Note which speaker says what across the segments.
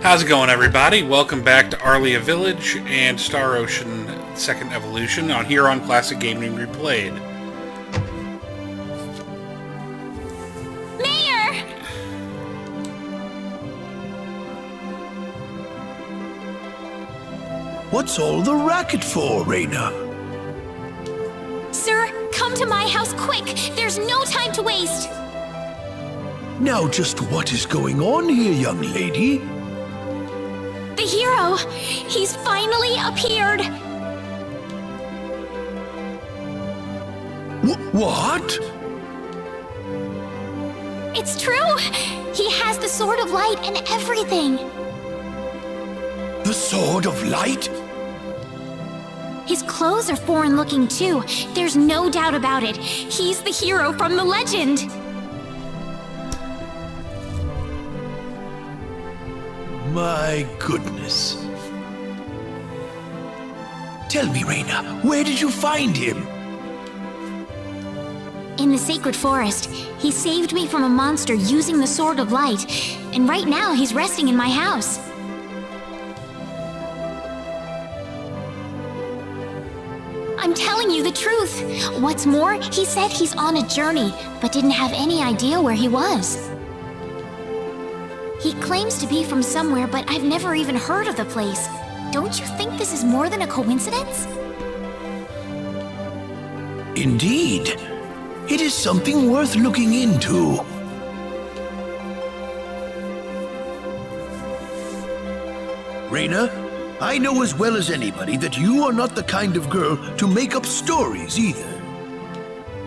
Speaker 1: How's it going, everybody? Welcome back to Arlia Village and Star Ocean Second Evolution here on Classic Gaming Replayed.
Speaker 2: Mayor!
Speaker 3: What's all the racket for, Rena?
Speaker 2: Sir, come to my house quick! There's no time to waste!
Speaker 3: Now just what is going on here, young lady?
Speaker 2: The hero! He's finally appeared!
Speaker 3: What?
Speaker 2: It's true! He has the Sword of Light and everything!
Speaker 3: The Sword of Light?
Speaker 2: His clothes are foreign-looking too. There's no doubt about it. He's the hero from the legend!
Speaker 3: My goodness. Tell me, Rena, where did you find him?
Speaker 2: In the Sacred Forest. He saved me from a monster using the Sword of Light, and right now he's resting in my house. I'm telling you the truth. What's more, he said he's on a journey, but didn't have any idea where he was. He claims to be from somewhere, but I've never even heard of the place. Don't you think this is more than a coincidence?
Speaker 3: Indeed. It is something worth looking into. Rena, I know as well as anybody that you are not the kind of girl to make up stories either.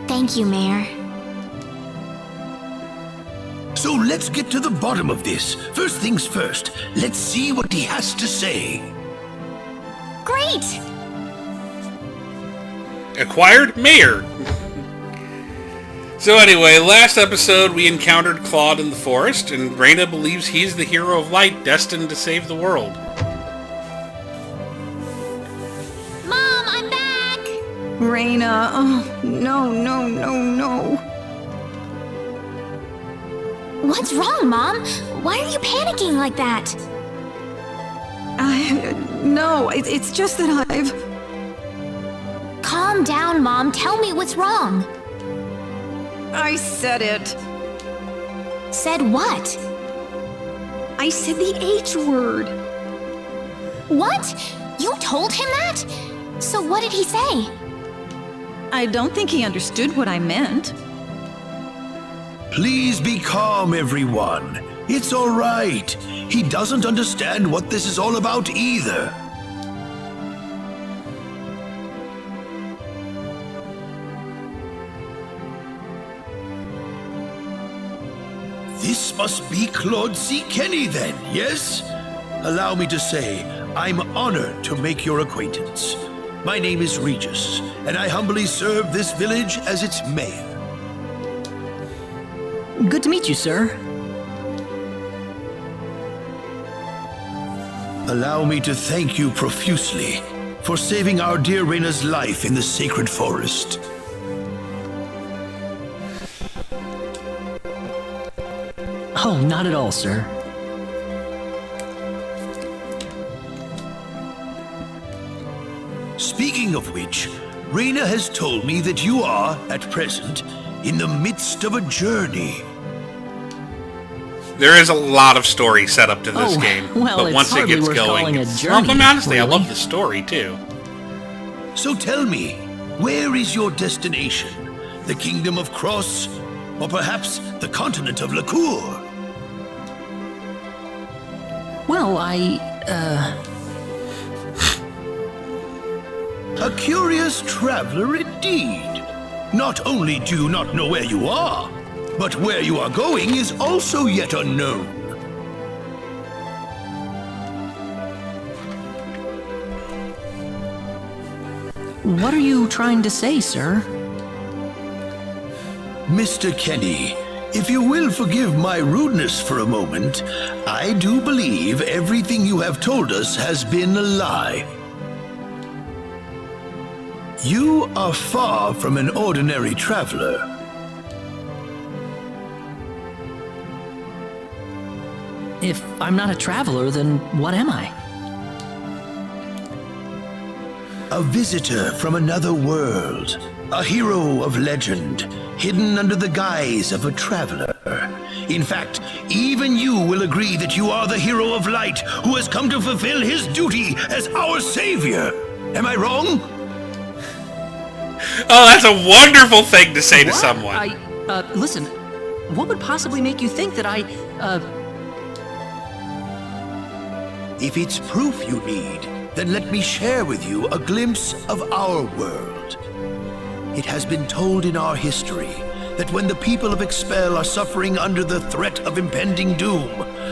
Speaker 2: Thank you, Mayor.
Speaker 3: So let's get to the bottom of this. First things first, let's see what he has to say.
Speaker 2: Great!
Speaker 1: Acquired Mayor. So anyway, last episode we encountered Claude in the forest, and Rena believes he's the hero of light destined to save the world.
Speaker 2: Mom, I'm back!
Speaker 4: Rena, oh, no.
Speaker 2: What's wrong, Mom? Why are you panicking like that?
Speaker 4: No, it's just that I've...
Speaker 2: Calm down, Mom. Tell me what's wrong.
Speaker 4: I said it.
Speaker 2: Said what?
Speaker 4: I said the H word.
Speaker 2: What? You told him that? So what did he say?
Speaker 4: I don't think he understood what I meant.
Speaker 3: Please be calm, everyone. It's all right. He doesn't understand what this is all about either. This must be Claude C. Kenny then, yes? Allow me to say, I'm honored to make your acquaintance. My name is Regis, and I humbly serve this village as its mayor.
Speaker 5: Good to meet you, sir.
Speaker 3: Allow me to thank you profusely for saving our dear Rena's life in the sacred forest.
Speaker 5: Oh, not at all, sir.
Speaker 3: Speaking of which, Rena has told me that you are, at present, in the midst of a journey.
Speaker 1: There is a lot of story set up to this
Speaker 5: Oh,
Speaker 1: game,
Speaker 5: well,
Speaker 1: but
Speaker 5: it's
Speaker 1: once it
Speaker 5: hardly
Speaker 1: gets
Speaker 5: worth
Speaker 1: going,
Speaker 5: calling a
Speaker 1: well,
Speaker 5: journey,
Speaker 1: I mean, honestly, I
Speaker 5: really.
Speaker 1: love the story too.
Speaker 3: So tell me, where is your destination? The Kingdom of Cross? Or perhaps the continent of Lacour?
Speaker 5: Well,
Speaker 3: A curious traveler indeed. Not only do you not know where you are, but where you are going is also yet unknown.
Speaker 5: what are you trying to say, sir?
Speaker 3: Mr. Kenny, if you will forgive my rudeness for a moment, I do believe everything you have told us has been a lie. You are far from an ordinary traveler.
Speaker 5: If I'm not a traveler, then what am I?
Speaker 3: A visitor from another world. A hero of legend, hidden under the guise of a traveler. In fact, even you will agree that you are the hero of light who has come to fulfill his duty as our savior. Am I wrong?
Speaker 1: Oh, that's a wonderful thing to say to someone.
Speaker 5: Listen, what would possibly make you think that
Speaker 3: If it's proof you need, then let me share with you a glimpse of our world. It has been told in our history that when the people of Expel are suffering under the threat of impending doom,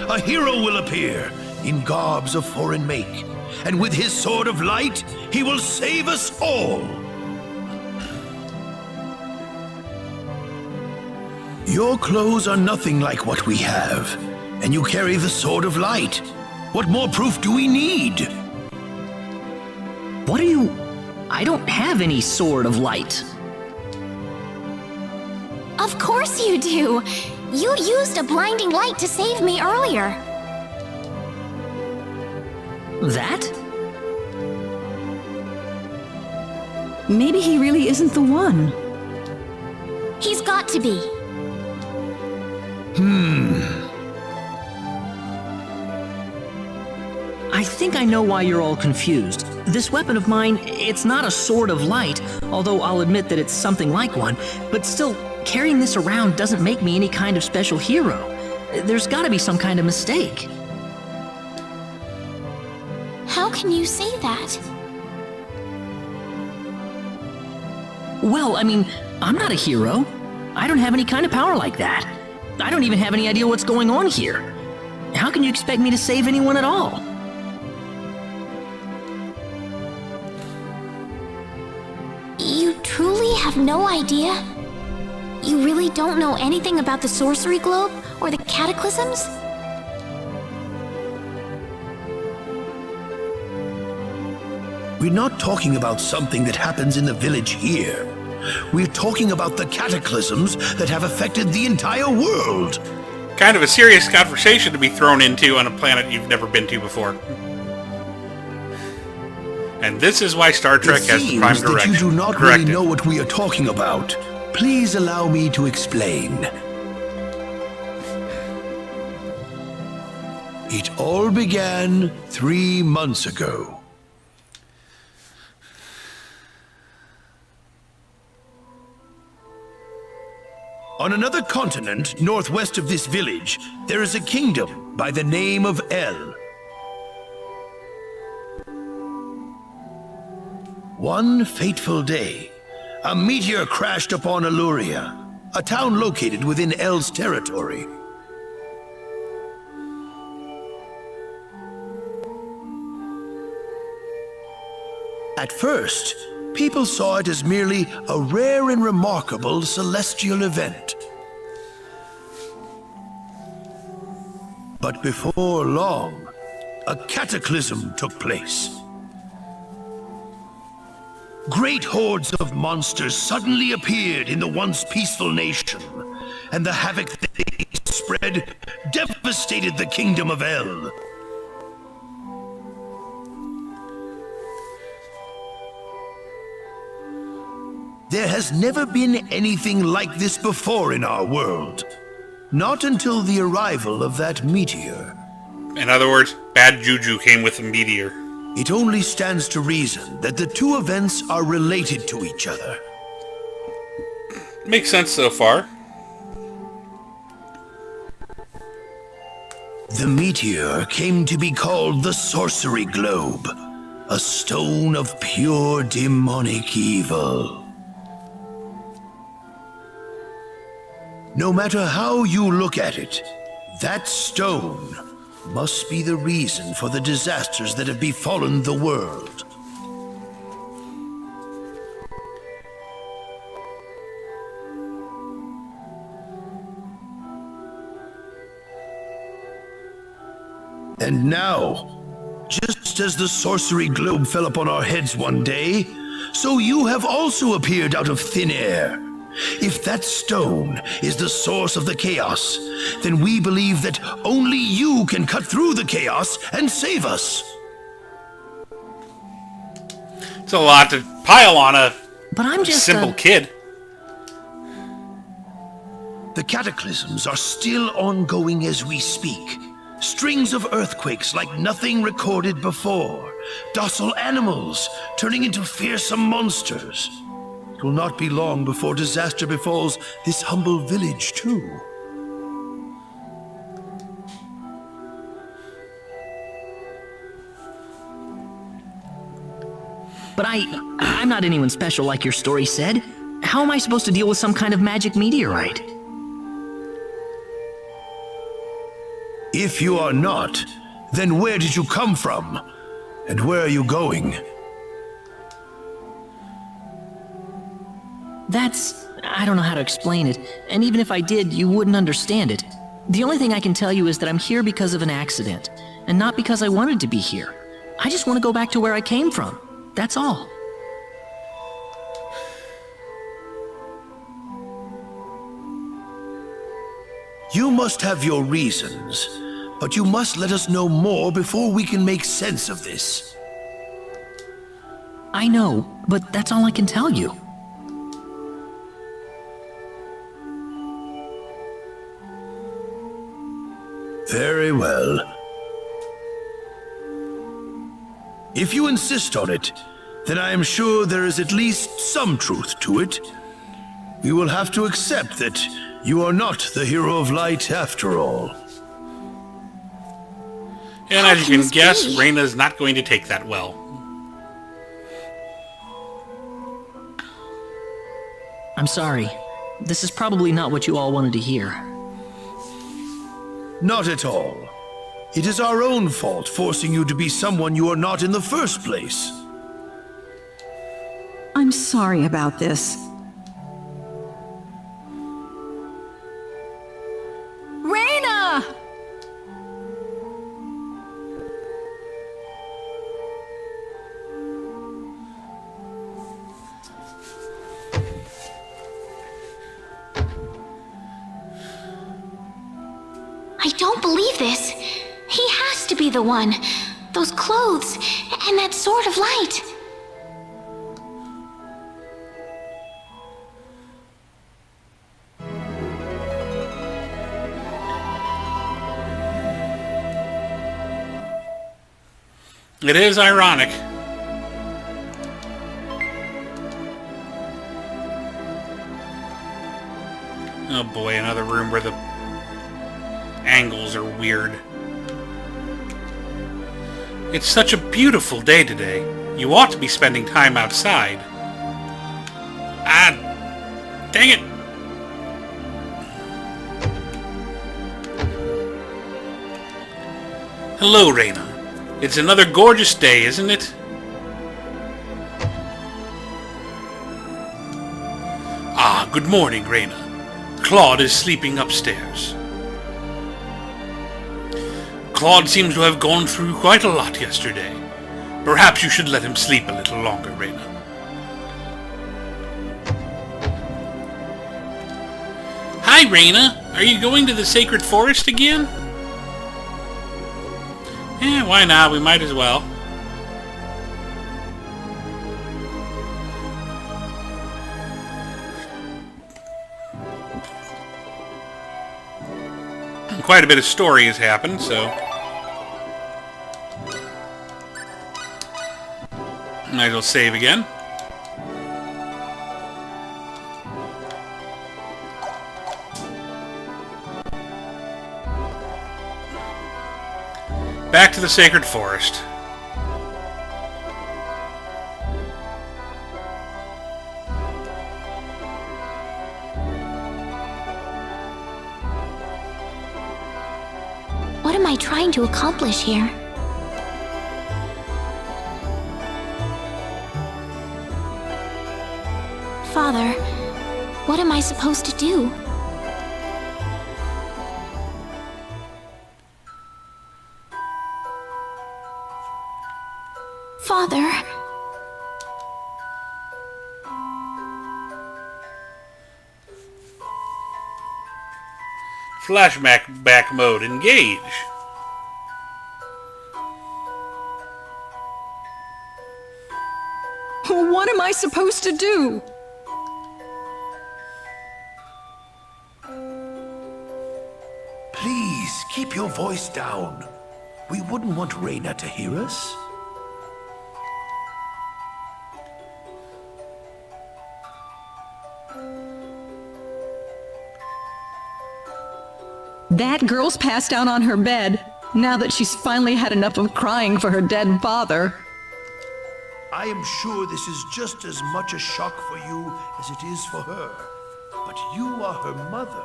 Speaker 3: a hero will appear in garbs of foreign make, and with his sword of light, he will save us all. Your clothes are nothing like what we have, and you carry the sword of light. What more proof do we need?
Speaker 5: What are you... I don't have any sword of light.
Speaker 2: Of course you do! You used a blinding light to save me earlier.
Speaker 5: That?
Speaker 4: Maybe he really isn't the one.
Speaker 2: He's got to be.
Speaker 5: I think I know why you're all confused. This weapon of mine, it's not a sword of light, although I'll admit that it's something like one, but still, carrying this around doesn't make me any kind of special hero. There's gotta be some kind of mistake.
Speaker 2: How can you say that?
Speaker 5: Well, I mean, I'm not a hero. I don't have any kind of power like that. I don't even have any idea what's going on here. How can you expect me to save anyone at all?
Speaker 2: You truly have no idea? You really don't know anything about the sorcery globe or the cataclysms?
Speaker 3: We're not talking about something that happens in the village here. We're talking about the cataclysms that have affected the entire world.
Speaker 1: Kind of a serious conversation to be thrown into on a planet you've never been to before. And this is why Star Trek has the prime
Speaker 3: It seems that
Speaker 1: directive.
Speaker 3: you do not really know what we are talking about. Please allow me to explain. It all began 3 months ago. On another continent, northwest of this village, there is a kingdom by the name of El. One fateful day, a meteor crashed upon Aluria, a town located within El's territory. At first, people saw it as merely a rare and remarkable celestial event. But before long, a cataclysm took place. Great hordes of monsters suddenly appeared in the once peaceful nation, and the havoc they spread devastated the kingdom of El. There has never been anything like this before in our world. Not until the arrival of that meteor.
Speaker 1: In other words, bad juju came with the meteor.
Speaker 3: It only stands to reason that the two events are related to each other.
Speaker 1: Makes sense so far.
Speaker 3: The meteor came to be called the Sorcery Globe, a stone of pure demonic evil. No matter how you look at it, that stone must be the reason for the disasters that have befallen the world. And now, just as the sorcery globe fell upon our heads one day, so you have also appeared out of thin air. If that stone is the source of the chaos, then we believe that only you can cut through the chaos and save us.
Speaker 1: It's a lot to pile on a
Speaker 5: But I'm just
Speaker 1: simple kid.
Speaker 3: The cataclysms are still ongoing as we speak. Strings of earthquakes like nothing recorded before. Docile animals turning into fearsome monsters. It will not be long before disaster befalls this humble village, too.
Speaker 5: But I'm not anyone special like your story said. How am I supposed to deal with some kind of magic meteorite?
Speaker 3: If you are not, then where did you come from? And where are you going?
Speaker 5: I don't know how to explain it, and even if I did, you wouldn't understand it. The only thing I can tell you is that I'm here because of an accident, and not because I wanted to be here. I just want to go back to where I came from. That's all.
Speaker 3: You must have your reasons, but you must let us know more before we can make sense of this.
Speaker 5: I know, but that's all I can tell you.
Speaker 3: Very well. If you insist on it, then I am sure there is at least some truth to it. We will have to accept that you are not the hero of light after all.
Speaker 1: And
Speaker 2: How
Speaker 1: as
Speaker 2: can
Speaker 1: you
Speaker 2: this
Speaker 1: can guess,
Speaker 2: be?
Speaker 1: Rena's not going to take that well.
Speaker 5: I'm sorry. This is probably not what you all wanted to hear.
Speaker 3: Not at all. It is our own fault forcing you to be someone you are not in the first place.
Speaker 4: I'm sorry about this. Rena!
Speaker 2: I don't believe this. He has to be the one. Those clothes, and that sword of light.
Speaker 1: It is ironic. Oh boy, another room where the angles are weird. It's such a beautiful day today. You ought to be spending time outside. Ah, dang it. Hello, Rena. It's another gorgeous day, isn't it? Ah, good morning, Rena. Claude is sleeping upstairs. Claude seems to have gone through quite a lot yesterday. Perhaps you should let him sleep a little longer, Rena. Hi, Rena. Are you going to the sacred forest again? Eh, why not? We might as well. Quite a bit of story has happened, so... Might as well save again. Back to the sacred forest.
Speaker 2: What am I trying to accomplish here? Father, what am I supposed to do? Father...
Speaker 1: Flashback mode. Engage.
Speaker 4: What am I supposed to do?
Speaker 3: Please, keep your voice down. We wouldn't want Rena to hear us.
Speaker 4: That girl's passed out on her bed, now that she's finally had enough of crying for her dead father.
Speaker 3: I am sure this is just as much a shock for you as it is for her. But you are her mother.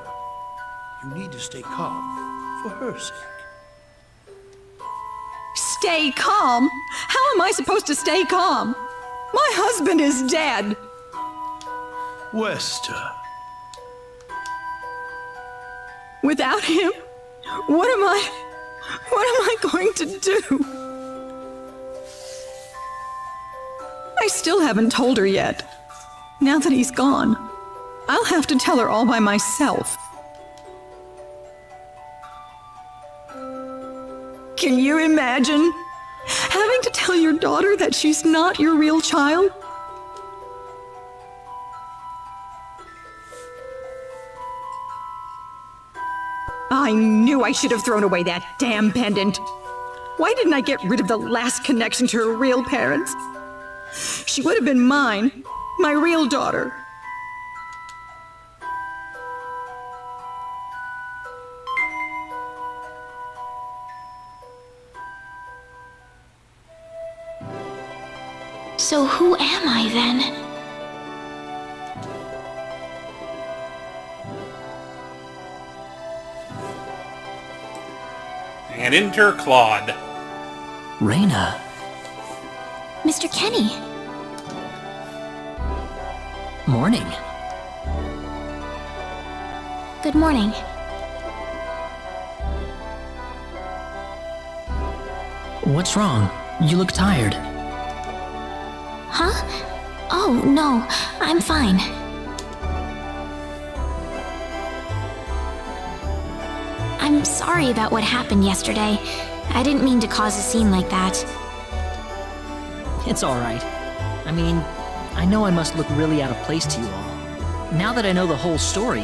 Speaker 3: You need to stay calm for her sake.
Speaker 4: Stay calm? How am I supposed to stay calm? My husband is dead.
Speaker 3: Wester.
Speaker 4: Without him, what am I going to do? I still haven't told her yet. Now that he's gone, I'll have to tell her all by myself. Can you imagine having to tell your daughter that she's not your real child? I knew I should have thrown away that damn pendant. Why didn't I get rid of the last connection to her real parents? She would have been mine, my real daughter.
Speaker 2: So who am I then?
Speaker 1: And enter Claude.
Speaker 5: Rena.
Speaker 2: Mr. Kenny.
Speaker 5: Morning.
Speaker 2: Good morning.
Speaker 5: What's wrong? You look tired.
Speaker 2: Huh? Oh, no. I'm fine. I'm sorry about what happened yesterday. I didn't mean to cause a scene like that.
Speaker 5: It's alright. I mean, I know I must look really out of place to you all. Now that I know the whole story,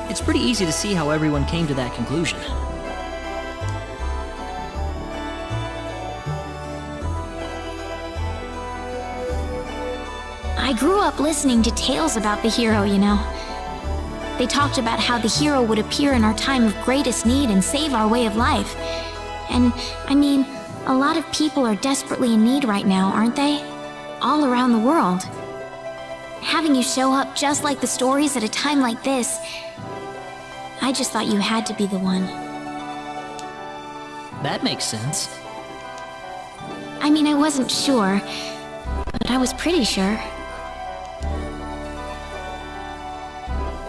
Speaker 5: it's pretty easy to see how everyone came to that conclusion.
Speaker 2: I grew up listening to tales about the hero, you know. They talked about how the hero would appear in our time of greatest need and save our way of life. And, I mean, a lot of people are desperately in need right now, aren't they? All around the world. Having you show up just like the stories at a time like this, I just thought you had to be the one.
Speaker 5: That makes sense.
Speaker 2: I mean, I wasn't sure, but I was pretty sure.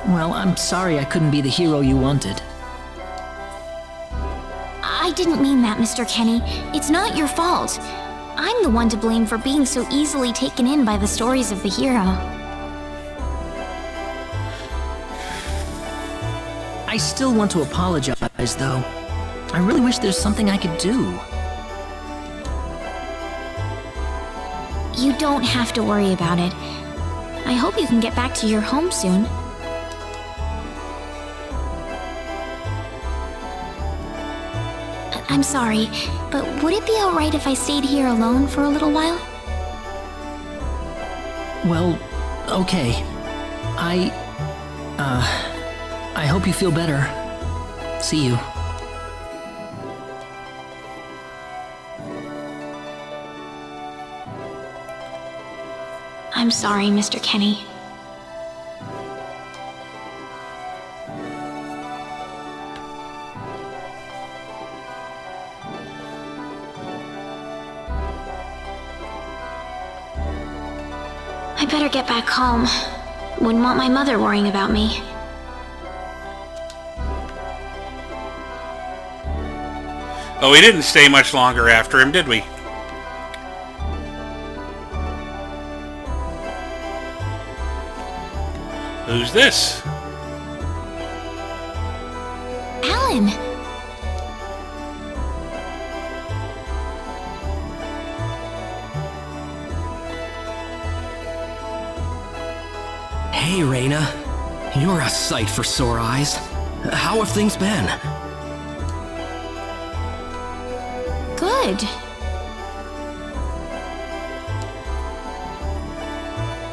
Speaker 5: Well, I'm sorry I couldn't be the hero you wanted.
Speaker 2: I didn't mean that, Mr. Kenny. It's not your fault. I'm the one to blame for being so easily taken in by the stories of the hero.
Speaker 5: I still want to apologize, though. I really wish there's something I could do.
Speaker 2: You don't have to worry about it. I hope you can get back to your home soon. I'm sorry, but would it be alright if I stayed here alone for a little while?
Speaker 5: Well, okay. I hope you feel better. See you.
Speaker 2: I'm sorry, Mr. Kenny. I better get back home. Wouldn't want my mother worrying about me.
Speaker 1: Oh, we didn't stay much longer after him, did we? Who's this?
Speaker 2: Alan?
Speaker 6: Hey, Rena. You're a sight for sore eyes. How have things been?
Speaker 2: Good.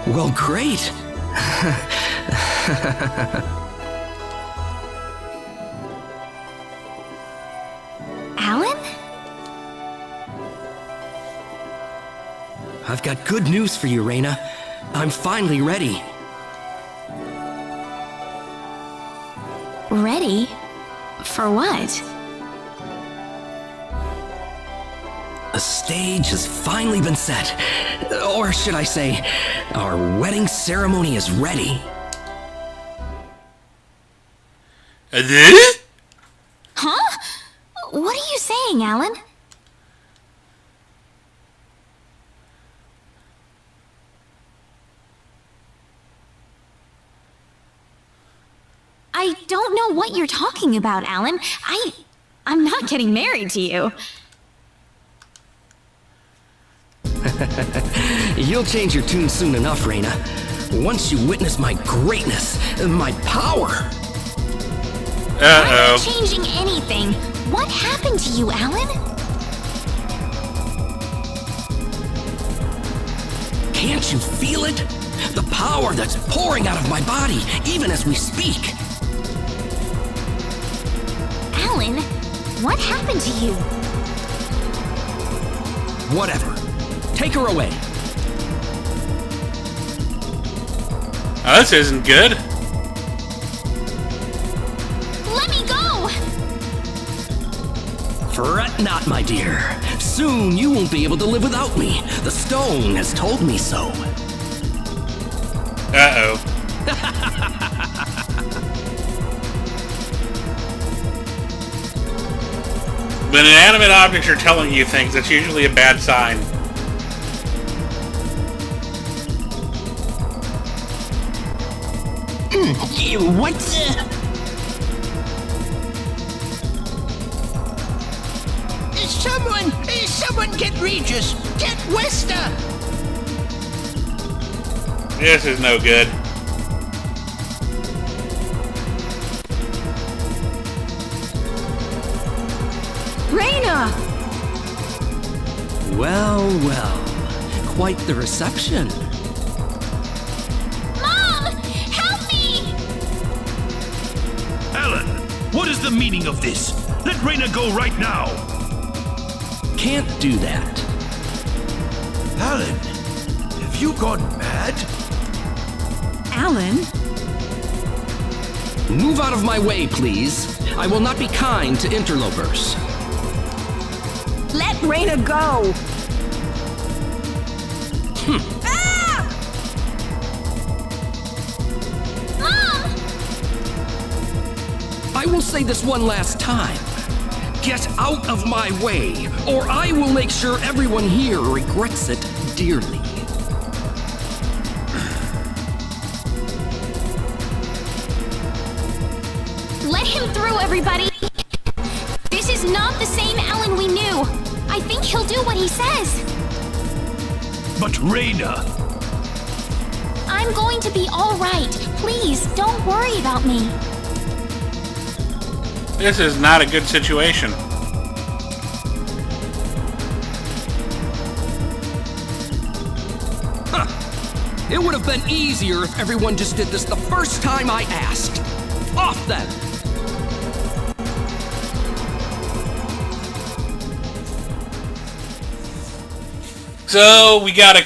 Speaker 6: Well, great.
Speaker 2: Alan?
Speaker 6: I've got good news for you, Rena. I'm finally ready.
Speaker 2: Ready? For what?
Speaker 6: The stage has finally been set. Or should I say, our wedding ceremony is ready.
Speaker 2: Huh? What are you saying, Alan? I don't know what you're talking about, Alan. I'm not getting married to you.
Speaker 6: You'll change your tune soon enough, Rena. Once you witness my greatness, my power.
Speaker 2: I'm not changing anything. What happened to you, Alan?
Speaker 6: Can't you feel it? The power that's pouring out of my body, even as we speak.
Speaker 2: Alan, what happened to you?
Speaker 6: Whatever. Take her away.
Speaker 1: Oh, this isn't good.
Speaker 2: Let me go!
Speaker 6: Fret not, my dear. Soon you won't be able to live without me. The stone has told me so.
Speaker 1: Uh-oh. When inanimate objects are telling you things, that's usually a bad sign.
Speaker 6: What?
Speaker 7: Someone get Regis! Get Wester!
Speaker 1: This is no good.
Speaker 4: Rena!
Speaker 6: Well, well. Quite the reception.
Speaker 2: Mom! Help me!
Speaker 3: Alan, what is the meaning of this? Let Rena go right now!
Speaker 6: Can't do that.
Speaker 3: Alan, have you gone mad?
Speaker 4: Alan?
Speaker 6: Move out of my way, please. I will not be kind to interlopers.
Speaker 4: Let Rena go!
Speaker 2: Mom!
Speaker 6: I will say this one last time. Get out of my way, or I will make sure everyone here regrets it dearly.
Speaker 2: Let him through, everybody! This is not the same Alan we knew. I think he'll do what he says.
Speaker 3: But Rena!
Speaker 2: I'm going to be all right. Please, don't worry about me.
Speaker 1: This is not a good situation.
Speaker 6: It would have been easier if everyone just did this the first time I asked. Off then!
Speaker 1: So, we got a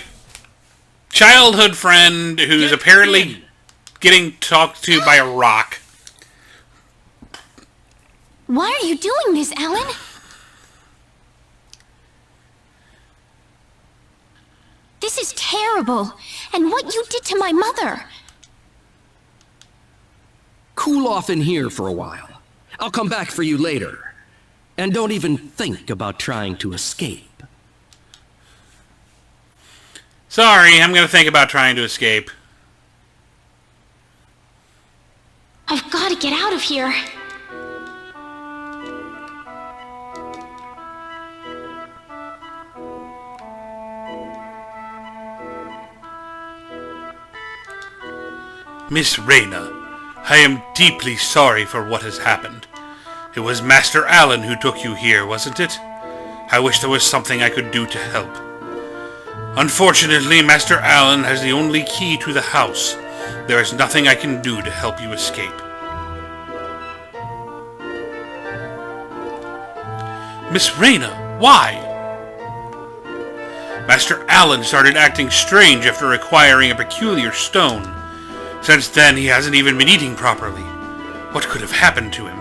Speaker 1: childhood friend who's apparently getting talked to by a rock.
Speaker 2: Why are you doing this, Alan? This is terrible. And what you did to my mother.
Speaker 6: Cool off in here for a while. I'll come back for you later. And don't even think about trying to escape.
Speaker 1: Sorry, I'm gonna think about trying to escape.
Speaker 2: I've got to get out of here.
Speaker 1: Miss Rena, I am deeply sorry for what has happened. It was Master Allen who took you here, wasn't it? I wish there was something I could do to help. Unfortunately, Master Allen has the only key to the house. There is nothing I can do to help you escape. Miss Rena, why? Master Allen started acting strange after acquiring a peculiar stone. Since then, he hasn't even been eating properly. What could have happened to him?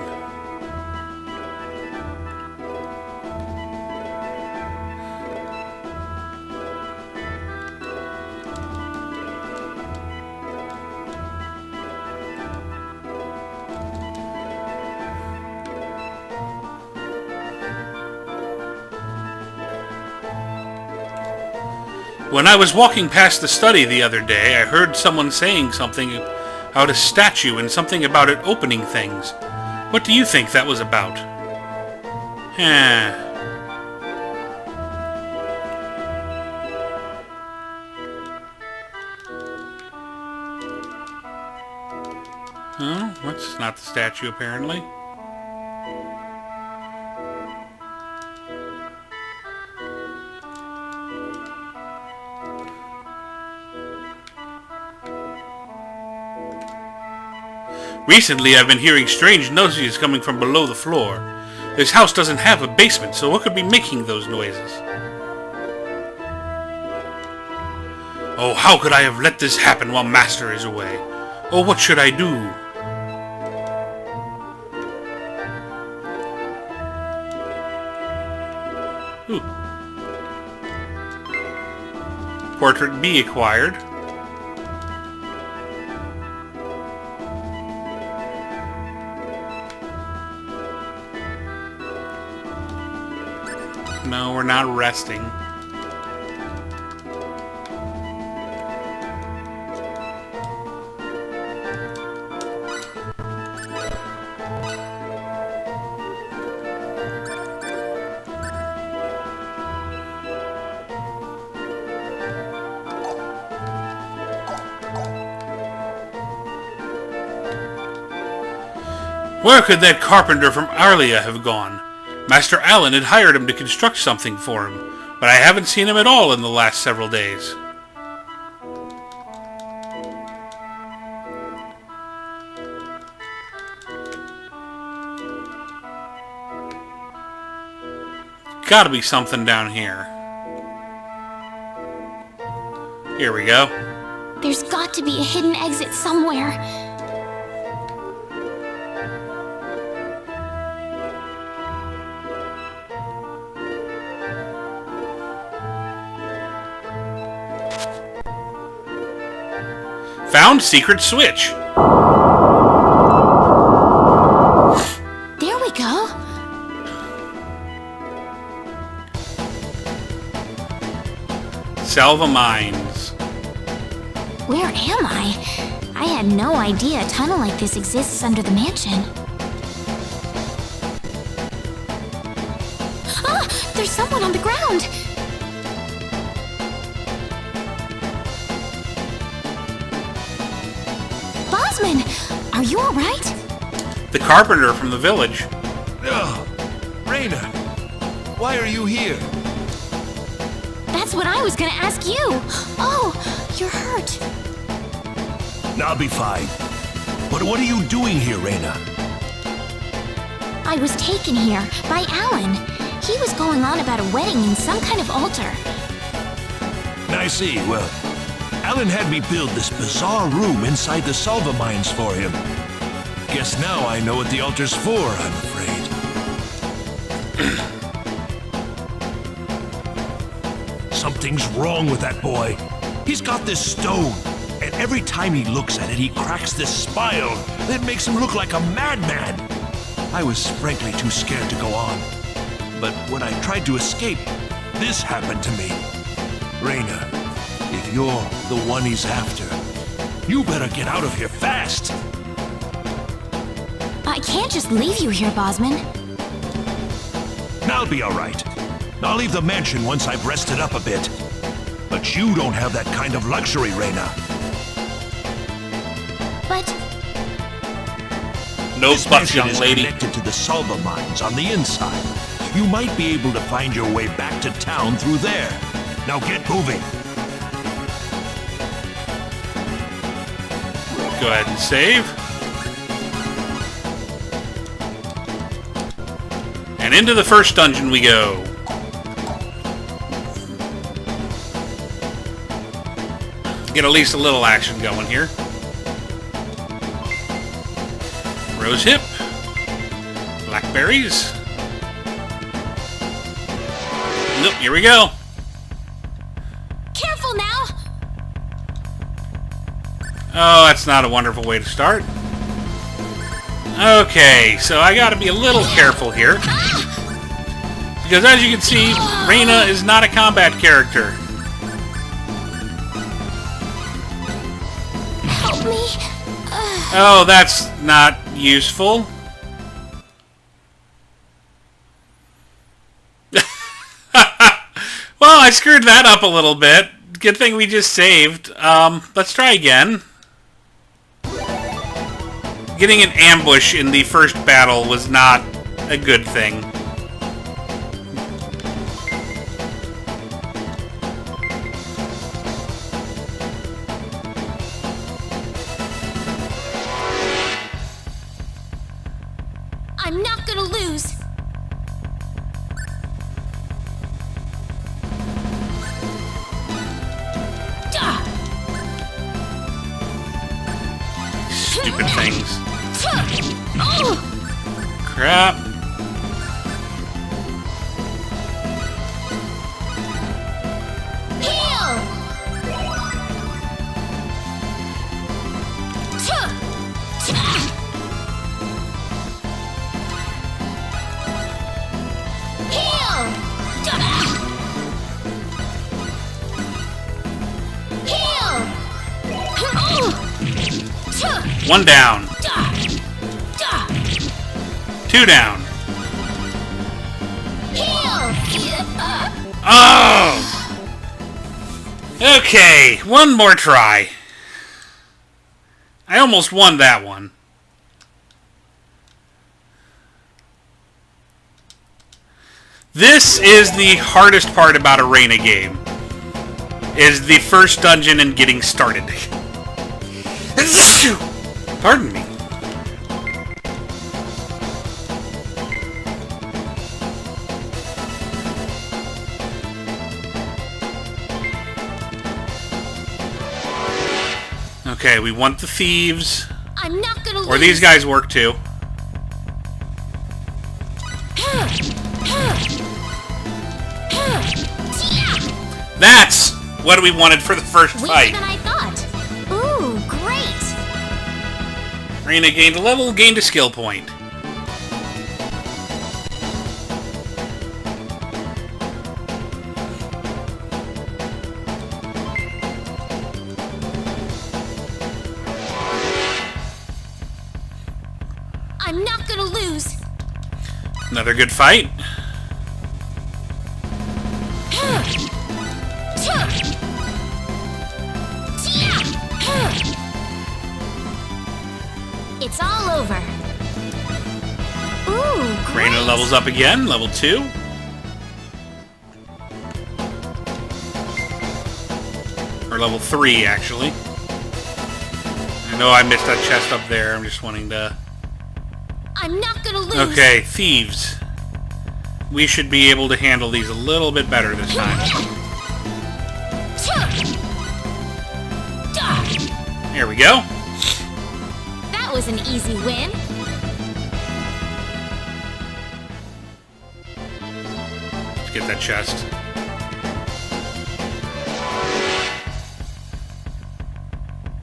Speaker 1: When I was walking past the study the other day, I heard someone saying something about a statue and something about it opening things. What do you think that was about? Huh? That's not the statue, apparently. Recently, I've been hearing strange noises coming from below the floor. This house doesn't have a basement, so what could be making those noises? Oh, how could I have let this happen while Master is away? Oh, what should I do? Ooh. Portrait B acquired. No, we're not resting. Where could that carpenter from Arlia have gone? Master Allen had hired him to construct something for him, but I haven't seen him at all in the last several days. Gotta be something down here. Here we go.
Speaker 2: There's got to be a hidden exit somewhere.
Speaker 1: Found secret switch.
Speaker 2: There we go.
Speaker 1: Salva Mines.
Speaker 2: Where am I? I had no idea a tunnel like this exists under the mansion. Ah! There's someone on the ground! Bosman! Are you alright?
Speaker 1: The carpenter from the village.
Speaker 3: Oh, Rena, why are you here?
Speaker 2: That's what I was gonna ask you! Oh, you're hurt.
Speaker 3: I'll be fine. But what are you doing here, Rena?
Speaker 2: I was taken here by Alan. He was going on about a wedding in some kind of altar.
Speaker 3: I see. Well, Alan had me build this bizarre room inside the Salva mines for him. Guess now I know what the altar's for, I'm afraid. Something's wrong with that boy. He's got this stone, and every time he looks at it, he cracks this smile that makes him look like a madman. I was frankly too scared to go on. But when I tried to escape, this happened to me. Rena, if you're the one he's after, you better get out of here fast!
Speaker 2: I can't just leave you here, Bosman.
Speaker 3: I'll be alright. I'll leave the mansion once I've rested up a bit. But you don't have that kind of luxury, Rena.
Speaker 2: But
Speaker 1: No
Speaker 8: This
Speaker 1: buts,
Speaker 8: mission
Speaker 1: young
Speaker 8: is
Speaker 1: lady.
Speaker 8: connected to the solver mines on the inside. You might be able to find your way back to town through there. Now get moving.
Speaker 1: Go ahead and save. And into the first dungeon we go. Get at least a little action going here. Rose hip. Blackberries. Nope, here we go.
Speaker 2: careful now!
Speaker 1: Oh, that's not a wonderful way to start. Okay, so I gotta be a little careful here. Because as you can see, Rena is not a combat character.
Speaker 2: Help me!
Speaker 1: Oh, that's not useful. Well, I screwed that up a little bit. Good thing we just saved. Let's try again. Getting an ambush in the first battle was not a good thing.
Speaker 2: I'm not gonna lose!
Speaker 1: Stupid things.
Speaker 2: Oh!
Speaker 1: Crap.
Speaker 2: Heal! Heal! Heal!
Speaker 1: One down. Two down. Oh! Okay, one more try. I almost won that one. This is the hardest part about a Rena game. Is the first dungeon and getting started. Pardon me. Okay, we want the thieves.
Speaker 2: I'm not gonna lose!
Speaker 1: Or these guys work too. That's what we wanted for the first
Speaker 2: Weaker
Speaker 1: fight.
Speaker 2: than I thought. Ooh, great!
Speaker 1: Rena gained a level, gained a skill point.
Speaker 2: I'm not gonna lose!
Speaker 1: Another good fight.
Speaker 2: It's all over. Ooh, great!
Speaker 1: Rena levels up again, level 2. Or level 3, actually. I know I missed that chest up there. I'm just wanting to...
Speaker 2: I'm not gonna lose!
Speaker 1: Okay, thieves. We should be able to handle these a little bit better this time. Here we go.
Speaker 2: That was an easy win.
Speaker 1: Let's get that chest.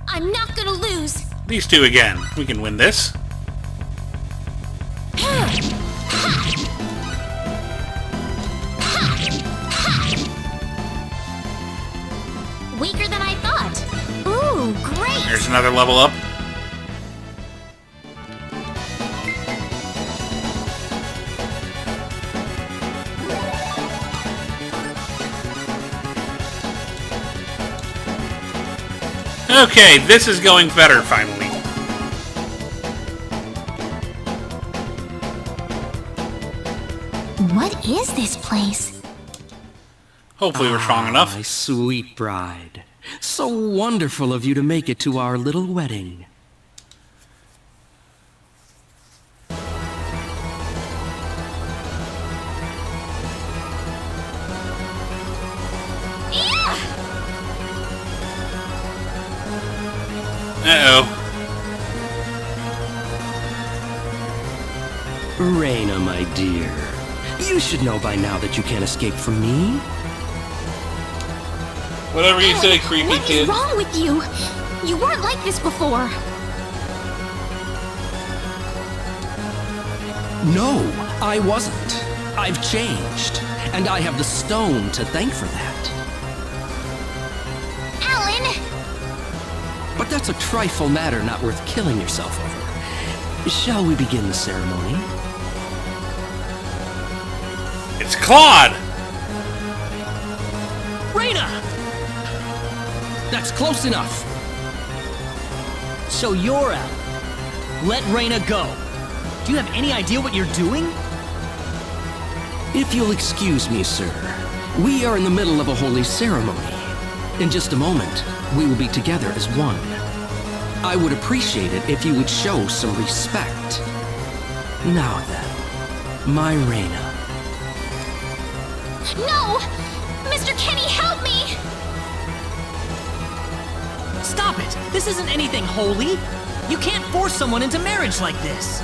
Speaker 2: I'm not gonna lose!
Speaker 1: These two again. We can win this.
Speaker 2: Weaker than I thought. Ooh, great!
Speaker 1: There's another level up. Okay, this is going better finally.
Speaker 2: What is this place?
Speaker 1: Hopefully we're strong enough.
Speaker 6: My sweet bride. So wonderful of you to make it to our little wedding.
Speaker 1: Uh-oh.
Speaker 6: Rena, my dear. You should know by now that you can't escape from me.
Speaker 1: Whatever you say, creepy
Speaker 2: What
Speaker 1: kid.
Speaker 2: is wrong with you? You weren't like this before.
Speaker 6: No, I wasn't. I've changed. And I have the stone to thank for that.
Speaker 2: Alan!
Speaker 6: But that's a trifle matter not worth killing yourself over. Shall we begin the ceremony?
Speaker 1: It's Claude!
Speaker 6: Rena! That's close enough.
Speaker 5: So you're out. Let Rena go. Do you have any idea what you're doing?
Speaker 6: If you'll excuse me, sir, we are in the middle of a holy ceremony. In just a moment, we will be together as one. I would appreciate it if you would show some respect. Now then, my Rena.
Speaker 2: No! Mr. Kenny, help me!
Speaker 5: Stop it! This isn't anything holy! You can't force someone into marriage like this!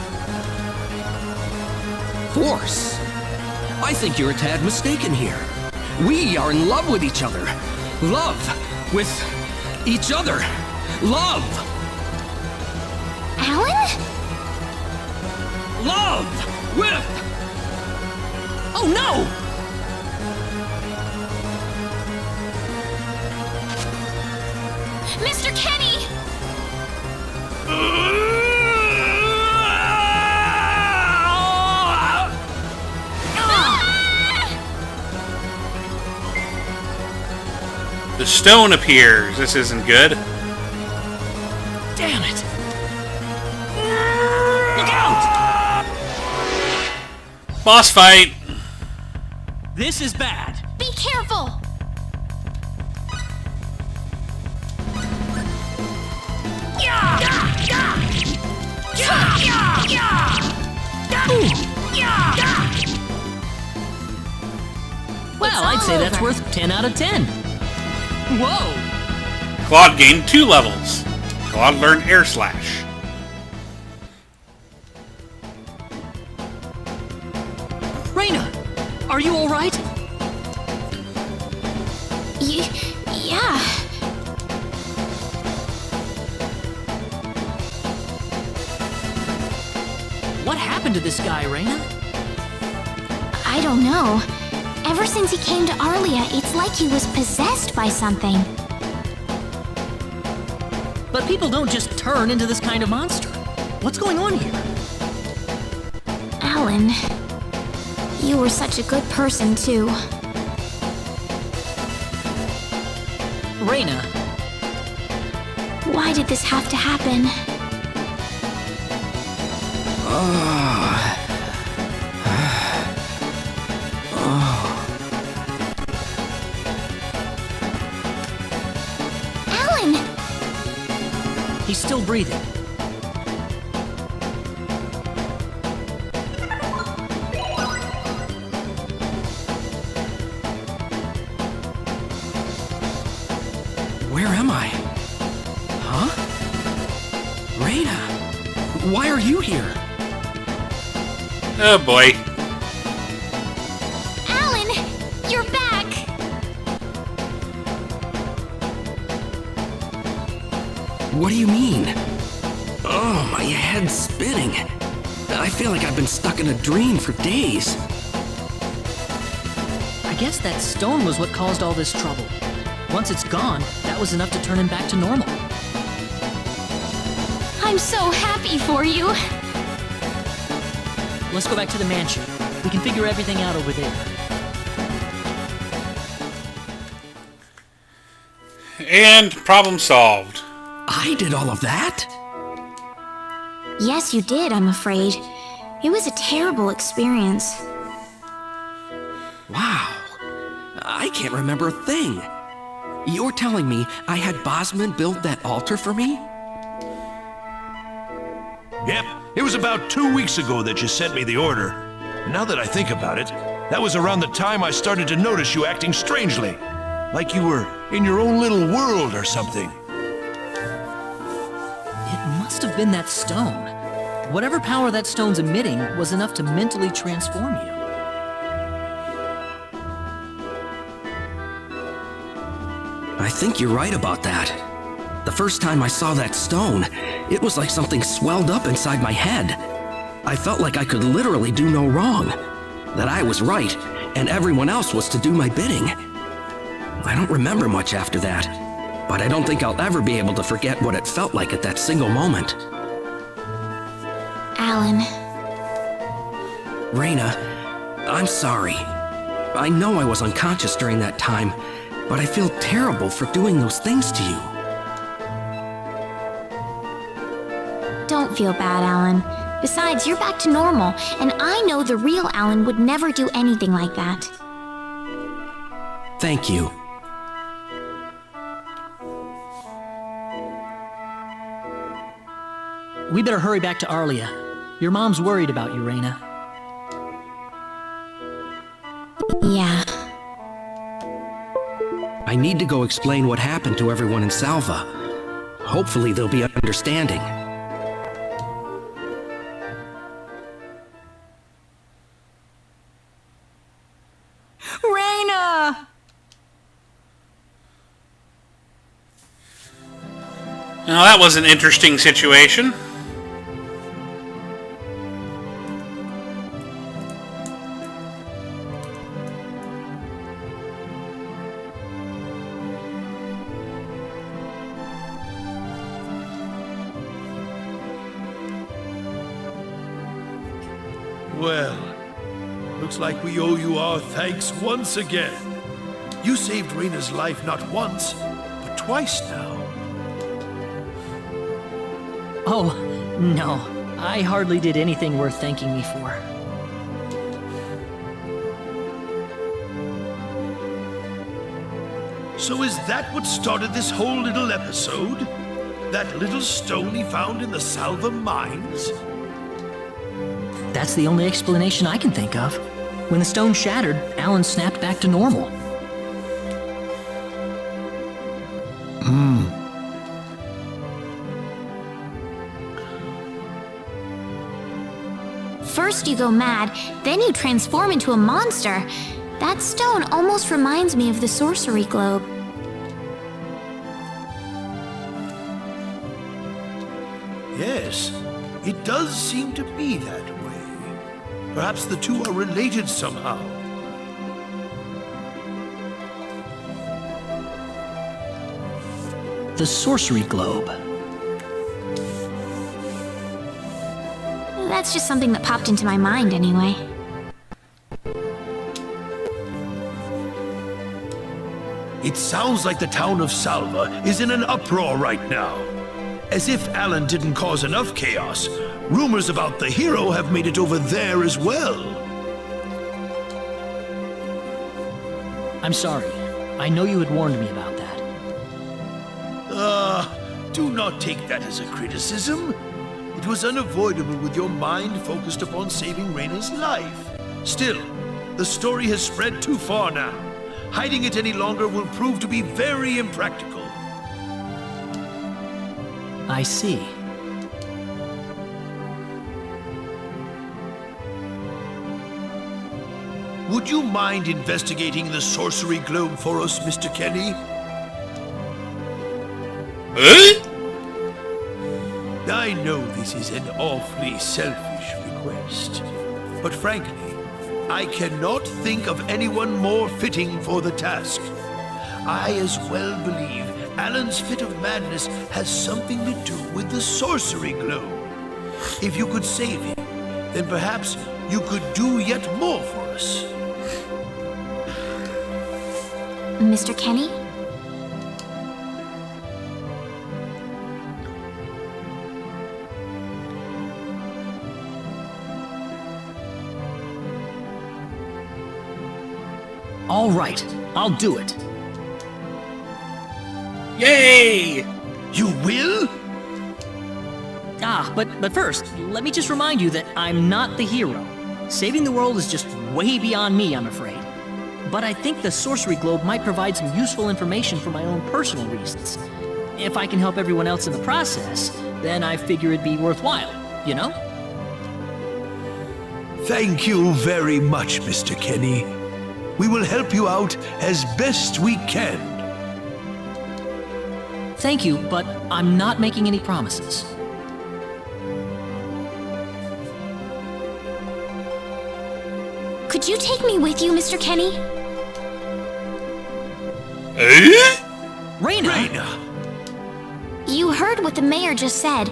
Speaker 6: Force? I think you're a tad mistaken here. We are in love with each other. Love with each other. Love!
Speaker 2: Alan?
Speaker 6: Love with...
Speaker 5: Oh no!
Speaker 2: Mr. Kenny!
Speaker 1: The stone appears. This isn't good.
Speaker 5: Damn it! Look out!
Speaker 1: Boss fight!
Speaker 5: This is bad.
Speaker 2: Be careful!
Speaker 5: Well, I'd say that's worth 10 out of 10. Whoa!
Speaker 1: Claude gained 2 levels. Claude learned Air Slash.
Speaker 5: Rena! Are you alright?
Speaker 2: Yeah.
Speaker 5: What happened to this guy, Rena?
Speaker 2: I don't know. Ever since he came to Arlia, it's like he was possessed by something.
Speaker 5: But people don't just turn into this kind of monster. What's going on here?
Speaker 2: Alan, you were such a good person, too.
Speaker 5: Rena,
Speaker 2: Why did this have to happen? Alan!
Speaker 5: he's still breathing.
Speaker 6: Where am I? Huh? Rena! Why are you here?
Speaker 1: Oh boy.
Speaker 2: Alan! You're back!
Speaker 6: What do you mean? Oh, my head's spinning. I feel like I've been stuck in a dream for days.
Speaker 5: I guess that stone was what caused all this trouble. Once it's gone, that was enough to turn him back to normal.
Speaker 2: I'm so happy for you.
Speaker 5: Let's go back to the mansion. We can figure everything out over there.
Speaker 1: And problem solved.
Speaker 6: I did all of that?
Speaker 2: Yes, you did, I'm afraid. It was a terrible experience.
Speaker 6: I can't remember a thing. You're telling me I had Bosman build that altar for me?
Speaker 8: Yep, it was about 2 weeks ago that you sent me the order. And now that I think about it, that was around the time I started to notice you acting strangely. Like you were in your own little world or something.
Speaker 5: It must have been that stone. Whatever power that stone's emitting was enough to mentally transform you.
Speaker 6: I think you're right about that. The first time I saw that stone, it was like something swelled up inside my head. I felt like I could literally do no wrong. That I was right, and everyone else was to do my bidding. I don't remember much after that, but I don't think I'll ever be able to forget what it felt like at that single moment.
Speaker 2: Alan.
Speaker 6: Rena, I'm sorry. I know I was unconscious during that time, but I feel terrible for doing those things to you.
Speaker 2: Don't feel bad, Alan. Besides, you're back to normal, and I know the real Alan would never do anything like that.
Speaker 6: Thank you.
Speaker 5: We better hurry back to Arlia. Your mom's worried about you, Rena.
Speaker 2: Yeah.
Speaker 6: I need to go explain what happened to everyone in Salva. Hopefully they'll be understanding.
Speaker 4: Rena!
Speaker 1: Now that was an interesting situation.
Speaker 3: Well, looks like we owe you our thanks once again. You saved Rena's life not once, but twice now.
Speaker 5: Oh, no. I hardly did anything worth thanking me for.
Speaker 3: So is that what started this whole little episode? That little stone he found in the Salva mines?
Speaker 5: That's the only explanation I can think of. When the stone shattered, Alan snapped back to normal.
Speaker 2: First you go mad, then you transform into a monster. That stone almost reminds me of the sorcery globe.
Speaker 3: Yes, it does seem to be that way. Perhaps the two are related somehow.
Speaker 5: The sorcery globe.
Speaker 2: That's just something that popped into my mind anyway.
Speaker 3: It sounds like the town of Salva is in an uproar right now. As if Alan didn't cause enough chaos, rumors about the hero have made it over there as well.
Speaker 5: I'm sorry. I know you had warned me about that.
Speaker 3: Do not take that as a criticism. It was unavoidable with your mind focused upon saving Rena's life. Still, the story has spread too far now. Hiding it any longer will prove to be very impractical.
Speaker 5: I see.
Speaker 3: Would you mind investigating the sorcery globe for us, Mr. Kenny?
Speaker 1: Huh?
Speaker 3: I know this is an awfully selfish request, but frankly, I cannot think of anyone more fitting for the task. I as well believe Alan's fit of madness has something to do with the sorcery globe. If you could save him, then perhaps you could do yet more for us.
Speaker 2: Mr. Kenny?
Speaker 5: All right, I'll do it.
Speaker 1: Yay!
Speaker 3: You will?
Speaker 5: But first, let me just remind you that I'm not the hero. Saving the world is just way beyond me, I'm afraid. But I think the sorcery globe might provide some useful information for my own personal reasons. If I can help everyone else in the process, then I figure it'd be worthwhile, you know?
Speaker 3: Thank you very much, Mr. Kenny. We will help you out as best we can.
Speaker 5: Thank you, but I'm not making any promises.
Speaker 2: Could you take me with you, Mr. Kenny?
Speaker 5: Rena!
Speaker 3: Rena!
Speaker 2: You heard what the mayor just said.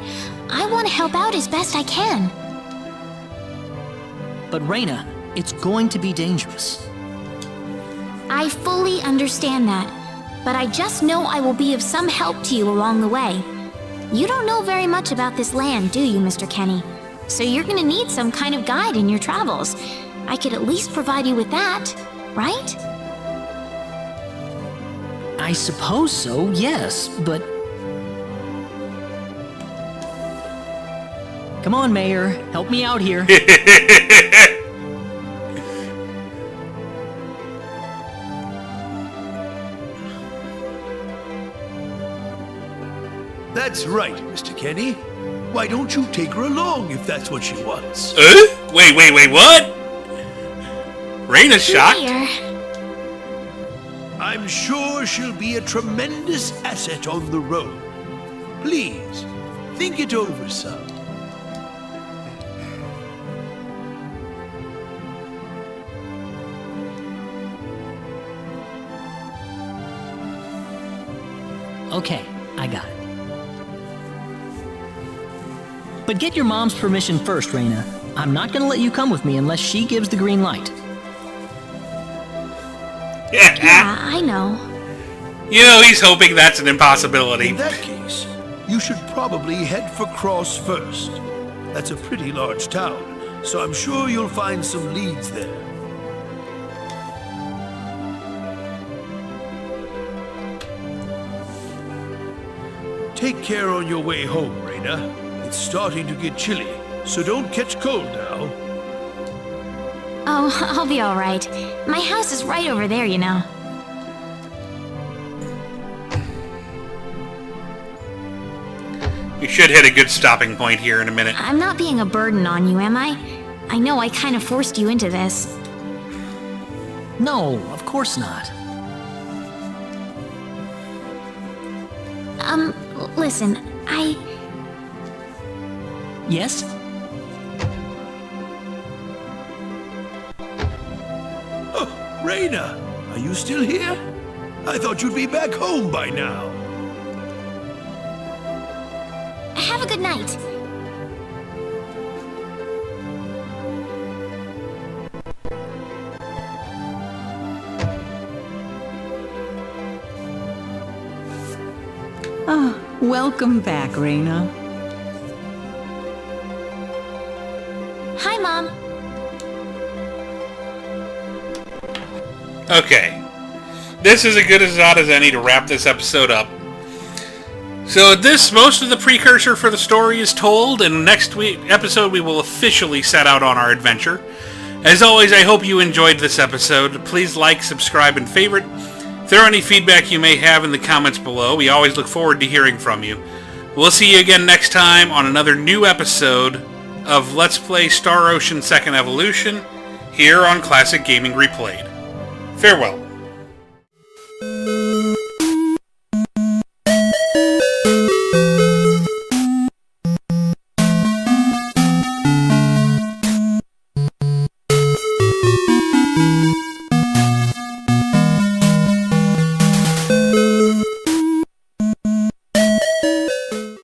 Speaker 2: I want to help out as best I can.
Speaker 5: But Rena, it's going to be dangerous.
Speaker 2: I fully understand that, but I just know I will be of some help to you along the way. You don't know very much about this land, do you, Mr. Kenny? So you're gonna need some kind of guide in your travels. I could at least provide you with that, right?
Speaker 5: I suppose so, yes, but... Come on, Mayor, help me out here.
Speaker 3: That's right, Mr. Kenny. Why don't you take her along if that's what she wants?
Speaker 1: Wait, what? Rena's shocked?
Speaker 2: Mayor,
Speaker 3: I'm sure she'll be a tremendous asset on the road. Please, think it over some.
Speaker 5: Okay, I got it. But get your mom's permission first, Rena. I'm not gonna let you come with me unless she gives the green light.
Speaker 2: yeah, I know.
Speaker 1: You know, he's hoping that's an impossibility.
Speaker 3: In that case, you should probably head for Cross first. That's a pretty large town, so I'm sure you'll find some leads there. Take care on your way home, Rena. It's starting to get chilly, so don't catch cold now.
Speaker 2: Oh, I'll be all right. My house is right over there, you know.
Speaker 1: You should hit a good stopping point here in a minute.
Speaker 2: I'm not being a burden on you, am I? I know I kind of forced you into this.
Speaker 5: No, of course not.
Speaker 2: Listen,
Speaker 5: Yes?
Speaker 3: Oh, Rena, are you still here? I thought you'd be back home by now.
Speaker 2: Have a good night.
Speaker 4: Welcome back, Rena.
Speaker 2: Hi, Mom.
Speaker 1: Okay. This is as good a shot as any to wrap this episode up. So most of the precursor for the story is told, and next episode we will officially set out on our adventure. As always, I hope you enjoyed this episode. Please like, subscribe, and favorite. If there are any feedback you may have in the comments below, we always look forward to hearing from you. We'll see you again next time on another new episode of Let's Play Star Ocean 2nd Evolution here on Classic Gaming Replayed. Farewell.